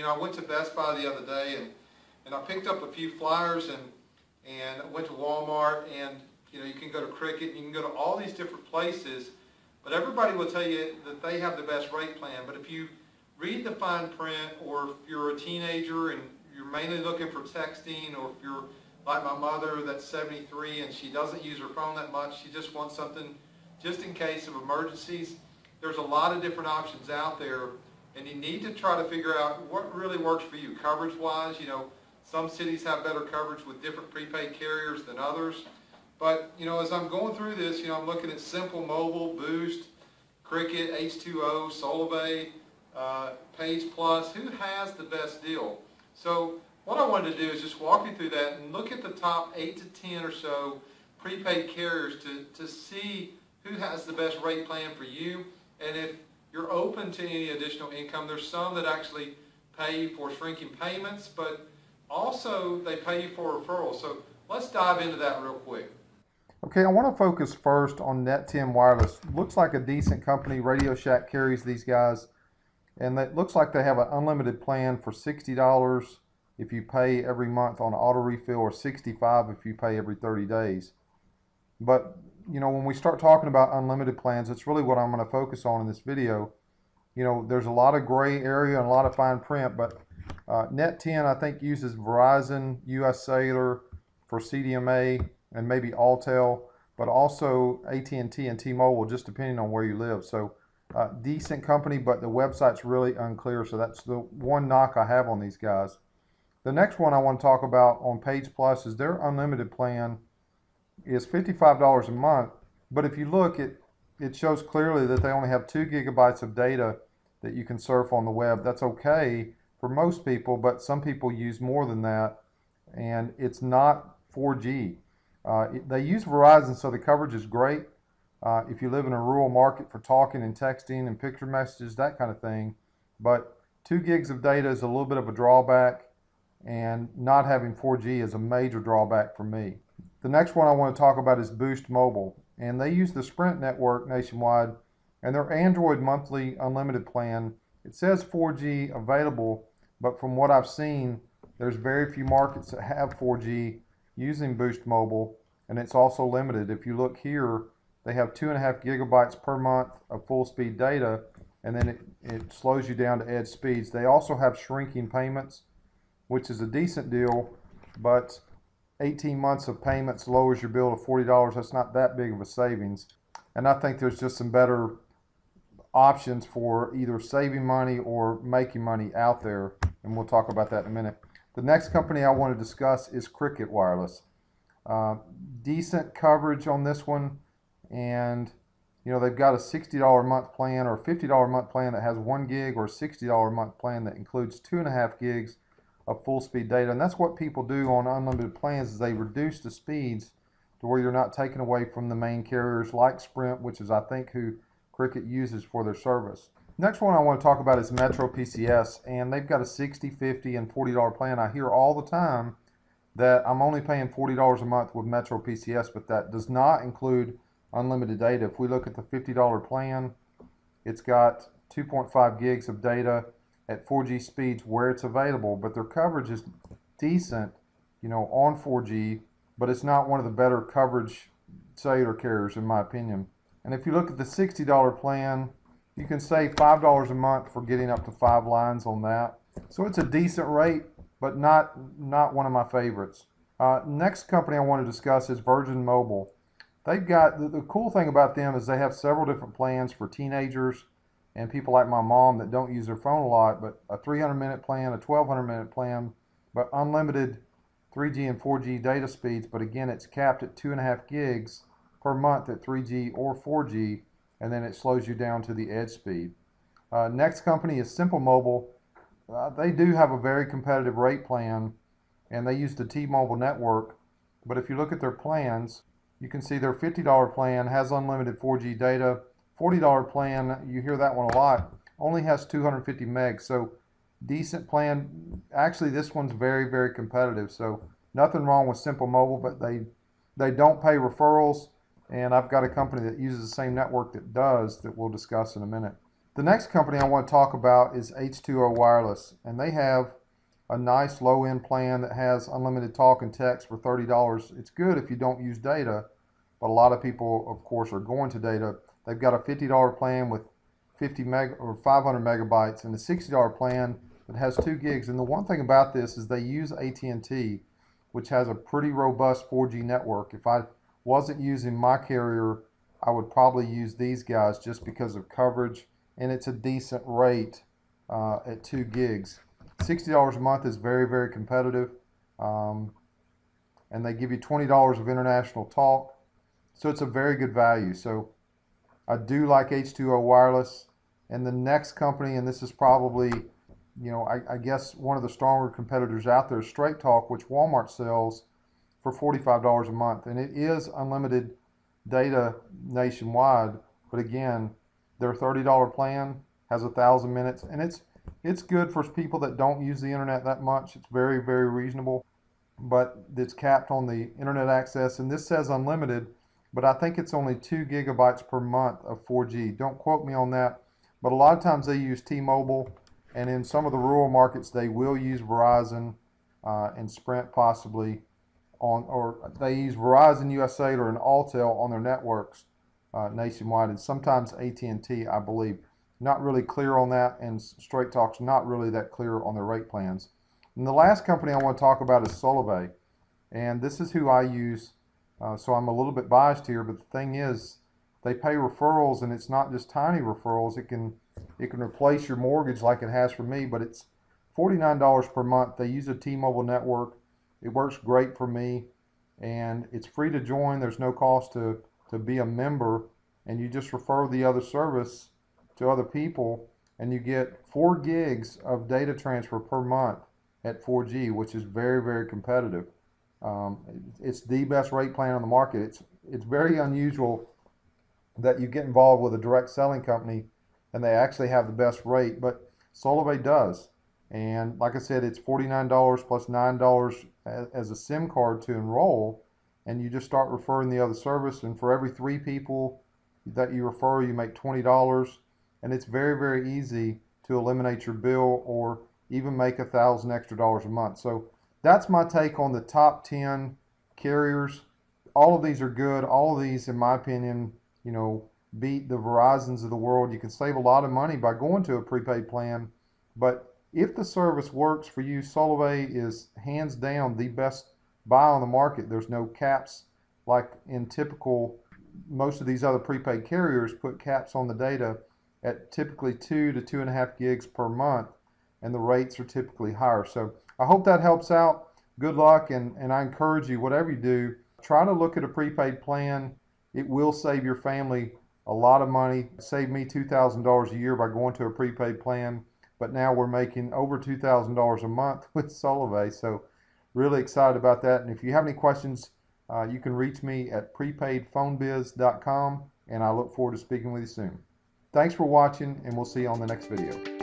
I went to Best Buy the other day and I picked up a few flyers and I went to Walmart and you can go to Cricket, you can go to all these different places, but everybody will tell you that they have the best rate plan. But if you read the fine print, or if you're a teenager and you're mainly looking for texting, or if you're like my mother that's 73 and she doesn't use her phone that much, she just wants something just in case of emergencies, there's a lot of different options out there, and you need to try to figure out what really works for you coverage-wise. Some cities have better coverage with different prepaid carriers than others. But, as I'm going through this, I'm looking at Simple Mobile, Boost, Cricket, H2O, Solavei, Page Plus. Who has the best deal? So what I wanted to do is just walk you through that and look at the top 8 to 10 or so prepaid carriers to see who has the best rate plan for you. And if you're open to any additional income, there's some that actually pay for shrinking payments, but also they pay you for referrals. So let's dive into that real quick. Okay, I want to focus first on Net10 Wireless. Looks like a decent company. Radio Shack carries these guys, and it looks like they have an unlimited plan for $60 if you pay every month on auto refill, or $65 if you pay every 30 days. But when we start talking about unlimited plans, it's really what I'm going to focus on in this video. There's a lot of gray area and a lot of fine print, but Net10 I think uses Verizon, US Cellular for CDMA, and maybe Alltel, but also AT&T and T-Mobile, just depending on where you live. So decent company, but the website's really unclear, so that's the one knock I have on these guys. The next one I want to talk about on Page Plus is their unlimited plan is $55 a month, but if you look, it shows clearly that they only have 2 gigabytes of data that you can surf on the web. That's okay for most people, but some people use more than that, and it's not 4G. They use Verizon, so the coverage is great if you live in a rural market for talking and texting and picture messages, that kind of thing. But 2 gigs of data is a little bit of a drawback, and not having 4G is a major drawback for me. The next one I want to talk about is Boost Mobile, and they use the Sprint network nationwide, and their Android monthly unlimited plan, it says 4G available, but from what I've seen, there's very few markets that have 4G using Boost Mobile, and it's also limited. If you look here, they have 2.5 gigabytes per month of full speed data, and then it slows you down to edge speeds. They also have shrinking payments, which is a decent deal, but 18 months of payments lowers your bill to $40. That's not that big of a savings. And I think there's just some better options for either saving money or making money out there, and we'll talk about that in a minute. The next company I want to discuss is Cricket Wireless. Decent coverage on this one, and they've got a $60 a month plan or a $50 a month plan that has 1 gig, or a $60 a month plan that includes 2.5 gigs of full speed data. And that's what people do on unlimited plans, is they reduce the speeds to where you're not taken away from the main carriers like Sprint, which is I think who Cricket uses for their service. Next one I want to talk about is Metro PCS, and they've got a $60, $50, and $40 plan. I hear all the time that I'm only paying $40 a month with Metro PCS, but that does not include unlimited data. If we look at the $50 plan, it's got 2.5 gigs of data at 4G speeds where it's available, but their coverage is decent, on 4G, but it's not one of the better coverage cellular carriers in my opinion. And if you look at the $60 plan, you can save $5 a month for getting up to 5 lines on that. So it's a decent rate, but not one of my favorites. Next company I want to discuss is Virgin Mobile. They've got, the cool thing about them is they have several different plans for teenagers and people like my mom that don't use their phone a lot, but a 300-minute plan, a 1,200-minute plan, but unlimited 3G and 4G data speeds. But again, it's capped at 2.5 gigs per month at 3G or 4G, and then it slows you down to the edge speed. Next company is Simple Mobile. They do have a very competitive rate plan, and they use the T-Mobile network. But if you look at their plans, you can see their $50 plan has unlimited 4G data. $40 plan, you hear that one a lot, only has 250 megs. So decent plan. Actually, this one's very, very competitive. So nothing wrong with Simple Mobile, but they don't pay referrals. And I've got a company that uses the same network that does, that we'll discuss in a minute. The next company I want to talk about is H2O Wireless, and they have a nice low-end plan that has unlimited talk and text for $30. It's good if you don't use data, but a lot of people, of course, are going to data. They've got a $50 plan with 500 megabytes and a $60 plan that has 2 gigs. And the one thing about this is they use AT&T, which has a pretty robust 4G network. If I wasn't using my carrier, I would probably use these guys just because of coverage, and it's a decent rate at 2 gigs. $60 a month is very, very competitive, and they give you $20 of international talk, so it's a very good value. So I do like H2O Wireless. And the next company, and this is probably, you know, I guess one of the stronger competitors out there, is Straight Talk, which Walmart sells for $45 a month, and it is unlimited data nationwide. But again, their $30 plan has 1,000 minutes, and it's good for people that don't use the internet that much. It's very, very reasonable, but it's capped on the internet access, and this says unlimited, but I think it's only 2 gigabytes per month of 4G. Don't quote me on that, but a lot of times they use T-Mobile, and in some of the rural markets they will use Verizon and Sprint possibly, or they use Verizon USA or an Alltel on their networks nationwide, and sometimes AT&T, I believe. Not really clear on that, and Straight Talk's not really that clear on their rate plans. And the last company I want to talk about is Solavei, and this is who I use, so I'm a little bit biased here, but the thing is, they pay referrals, and it's not just tiny referrals. It can replace your mortgage like it has for me, but it's $49 per month. They use a T-Mobile network. It works great for me, and it's free to join. There's no cost to be a member, and you just refer the other service to other people, and you get 4 gigs of data transfer per month at 4G, which is very, very competitive. It's the best rate plan on the market. It's very unusual that you get involved with a direct selling company and they actually have the best rate, but Solavei does. And like I said, it's $49 plus $9 as a SIM card to enroll, and you just start referring the other service, and for every 3 people that you refer, you make $20, and it's very, very easy to eliminate your bill or even make $1,000 extra a month. So that's my take on the top 10 carriers. All of these are good. All of these, in my opinion, you know, beat the Verizons of the world. You can save a lot of money by going to a prepaid plan, but if the service works for you, Solavei is hands down the best buy on the market. There's no caps like in typical, most of these other prepaid carriers put caps on the data at typically 2 to 2.5 gigs per month, and the rates are typically higher. So I hope that helps out. Good luck, and I encourage you, whatever you do, try to look at a prepaid plan. It will save your family a lot of money. It saved me $2,000 a year by going to a prepaid plan, but now we're making over $2,000 a month with Solavei. So really excited about that. And if you have any questions, you can reach me at prepaidphonebiz.com, and I look forward to speaking with you soon. Thanks for watching, and we'll see you on the next video.